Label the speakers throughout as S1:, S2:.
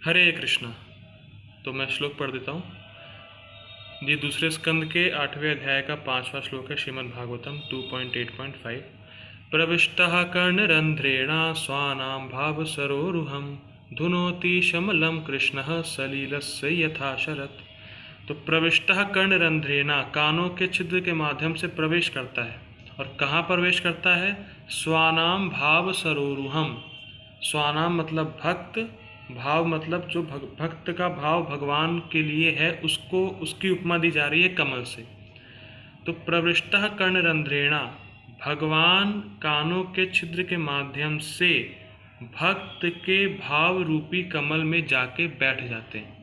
S1: हरे कृष्णा। तो मैं श्लोक पढ़ देता हूँ। ये दूसरे स्कंद के 8वें अध्याय का 5वां श्लोक है, श्रीमद् भागवतम 2.8.5। प्रविष्टः कर्णरंध्रेण स्वानां भावसरोरुहं धुनोति शमलं कृष्णः सलीलस्य यथा शरत्। तो प्रविष्टः कर्णरंध्रेण, कानों के छिद्र के माध्यम से प्रवेश करता है। और कहाँ प्रवेश करता है? स्वानाम भाव सरोरुहम। स्वानाम मतलब भक्त, भाव मतलब जो भक्त का भाव भगवान के लिए है, उसको उसकी उपमा दी जा रही है कमल से। तो प्रविष्टः कर्णरंध्रेण, भगवान कानों के छिद्र के माध्यम से भक्त के भाव रूपी कमल में जाके बैठ जाते हैं।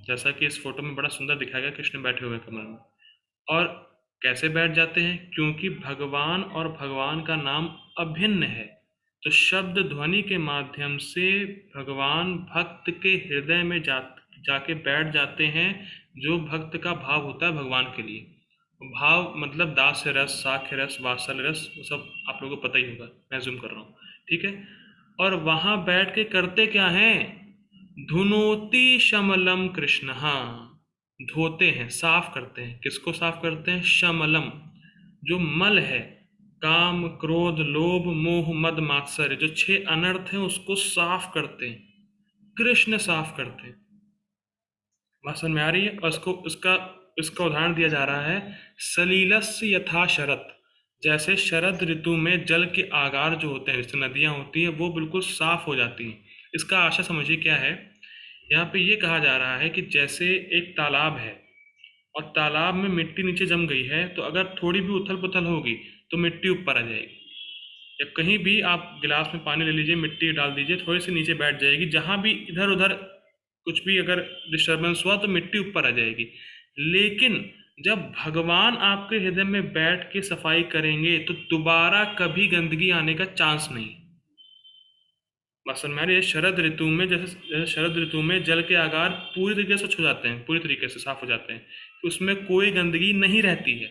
S1: जैसा कि इस फोटो में बड़ा सुंदर दिखाया गया, कृष्ण बैठे हुए कमल में। और कैसे बैठ जाते हैं? क्योंकि भगवान और भगवान का नाम अभिन्न है, तो शब्द ध्वनि के माध्यम से भगवान भक्त के हृदय में जाके बैठ जाते हैं। जो भक्त का भाव होता है भगवान के लिए, भाव मतलब दास्य रस, साख्य रस, वात्सल्य रस, वो सब आप लोगों को पता ही होगा, मैं जूम कर रहा हूँ, ठीक है। और वहां बैठ के करते क्या हैं? धुनोति शमलम कृष्ण, धोते हैं, साफ करते हैं। किसको साफ करते हैं? शमलम, जो मल है, काम क्रोध लोभ मोह मद मात्सर्य, जो 6 अनर्थ हैं, उसको साफ करते हैं। कृष्ण साफ करते हैं। बात समझ में आ रही है? और इसका उदाहरण दिया जा रहा है, सलीलस्य यथा शरत। जैसे शरद ऋतु में जल के आगार जो होते हैं, जैसे नदियां होती हैं, वो बिल्कुल साफ हो जाती हैं। इसका आशा समझिए क्या है। यहाँ पे ये कहा जा रहा है कि जैसे एक तालाब है और तालाब में मिट्टी नीचे जम गई है, तो अगर थोड़ी भी उथल पुथल होगी तो मिट्टी ऊपर आ जाएगी। या कहीं भी आप गिलास में पानी ले लीजिए, मिट्टी डाल दीजिए, थोड़ी सी नीचे बैठ जाएगी। जहां भी इधर उधर कुछ भी अगर डिस्टर्बेंस हुआ तो मिट्टी ऊपर आ जाएगी। लेकिन जब भगवान आपके हृदय में बैठ के सफाई करेंगे तो दोबारा कभी गंदगी आने का चांस नहीं। बस समझ में आ रही है? शरद ऋतु में जैसे शरद ऋतु में जल के आगार पूरी तरीके से स्वच्छ हो जाते हैं, पूरी तरीके से साफ हो जाते हैं, उसमें कोई गंदगी नहीं रहती है।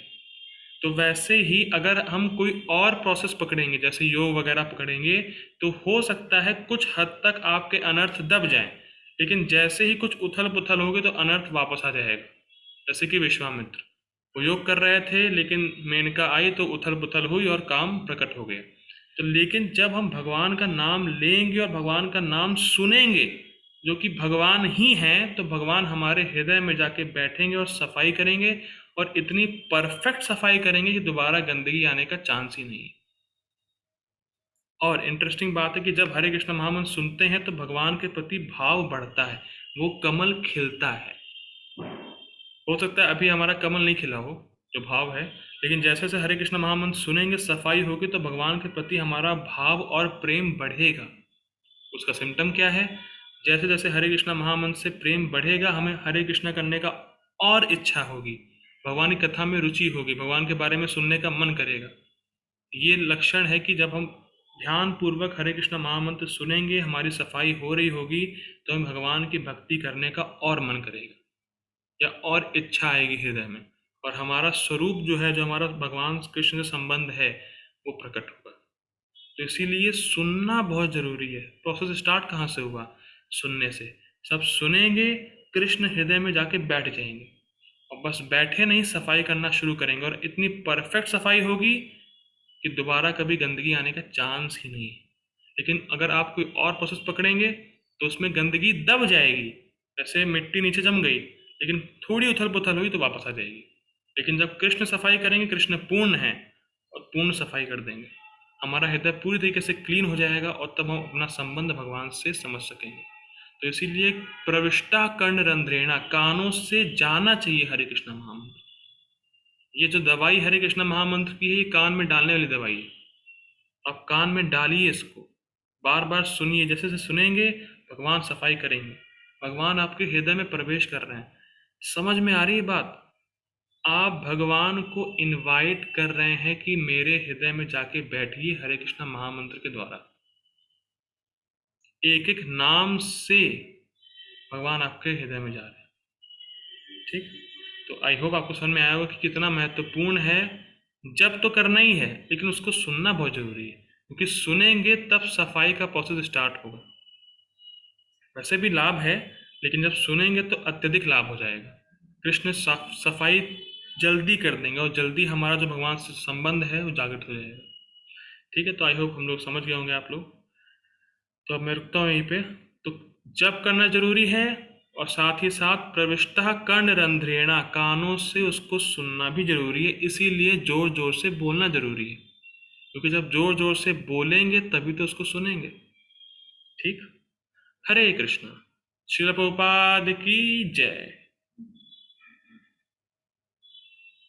S1: तो वैसे ही अगर हम कोई और प्रोसेस पकड़ेंगे, जैसे योग वगैरह पकड़ेंगे, तो हो सकता है कुछ हद तक आपके अनर्थ दब जाएं, लेकिन जैसे ही कुछ उथल पुथल होगी तो अनर्थ वापस आ जाएगा। जैसे कि विश्वामित्र, वो योग कर रहे थे, लेकिन मेनका आई तो उथल पुथल हुई और काम प्रकट हो गया। तो लेकिन जब हम भगवान का नाम लेंगे और भगवान का नाम सुनेंगे, जो कि भगवान ही हैं, तो भगवान हमारे हृदय में जाके बैठेंगे और सफाई करेंगे। और इतनी परफेक्ट सफाई करेंगे कि दोबारा गंदगी आने का चांस ही नहीं है। और इंटरेस्टिंग बात है कि जब हरे कृष्ण महामंत्र सुनते हैं तो भगवान के प्रति भाव बढ़ता है, वो कमल खिलता है। हो सकता है अभी हमारा कमल नहीं खिला हो, जो भाव है, लेकिन जैसे जैसे हरे कृष्ण महामंत्र सुनेंगे, सफाई होगी, तो भगवान के प्रति हमारा भाव और प्रेम बढ़ेगा। उसका सिम्टम क्या है? जैसे जैसे हरे कृष्णा महामंत्र से प्रेम बढ़ेगा, हमें हरे कृष्णा करने का और इच्छा होगी, भगवान की कथा में रुचि होगी, भगवान के बारे में सुनने का मन करेगा। ये लक्षण है कि जब हम ध्यान पूर्वक हरे कृष्णा महामंत्र सुनेंगे, हमारी सफाई हो रही होगी, तो हमें भगवान की भक्ति करने का और मन करेगा, या और इच्छा आएगी हृदय में, और हमारा स्वरूप जो है, जो हमारा भगवान कृष्ण से संबंध है, वो प्रकट होगा। तो इसीलिए सुनना बहुत जरूरी है। प्रोसेस स्टार्ट कहाँ से हुआ? सुनने से। सब सुनेंगे, कृष्ण हृदय में जाके बैठ जाएंगे, और बस बैठे नहीं, सफाई करना शुरू करेंगे, और इतनी परफेक्ट सफाई होगी कि दोबारा कभी गंदगी आने का चांस ही नहीं है। लेकिन अगर आप कोई और प्रोसेस पकड़ेंगे तो उसमें गंदगी दब जाएगी। जैसे मिट्टी नीचे जम गई, लेकिन थोड़ी उथल पुथल हुई तो वापस आ जाएगी। लेकिन जब कृष्ण सफाई करेंगे, कृष्ण पूर्ण है और पूर्ण सफाई कर देंगे, हमारा हृदय पूरी तरीके से क्लीन हो जाएगा, और तब हम अपना संबंध भगवान से समझ सकेंगे। तो इसीलिए प्रविष्टा कर्ण रंध्रेणा, कानों से जाना चाहिए हरे कृष्ण महामंत्र। ये जो दवाई हरे कृष्ण महामंत्र की है, ये कान में डालने वाली दवाई है। आप कान में डालिए इसको, बार बार सुनिए। जैसे जैसे सुनेंगे, भगवान सफाई करेंगे, भगवान आपके हृदय में प्रवेश कर रहे हैं। समझ में आ रही है बात? आप भगवान को इनवाइट कर रहे हैं कि मेरे हृदय में जाके बैठिए हरे कृष्णा महामंत्र के द्वारा। एक एक नाम से भगवान आपके हृदय में जा रहे हैं। ठीक। तो आई होप आपको समझ में आया होगा कि कितना महत्वपूर्ण है। जब तो करना ही है, लेकिन उसको सुनना बहुत जरूरी है, क्योंकि सुनेंगे तब सफाई का प्रोसेस स्टार्ट होगा। वैसे भी लाभ है, लेकिन जब सुनेंगे तो अत्यधिक लाभ हो जाएगा। कृष्ण सफाई जल्दी कर देंगे और जल्दी हमारा जो भगवान से संबंध है वो जागृत हो जाएगा। ठीक है, तो आई होप हम लोग समझ गए होंगे आप लोग। तो अब मैं रुकता हूँ यहीं पे। तो जप करना जरूरी है, और साथ ही साथ प्रविष्टः कर्ण रंध्रेणा, कानों से उसको सुनना भी जरूरी है, इसीलिए जोर जोर से बोलना जरूरी है, क्योंकि जब जोर जोर से बोलेंगे तभी तो उसको सुनेंगे। ठीक। हरे कृष्णा। श्रील प्रभुपाद की जय।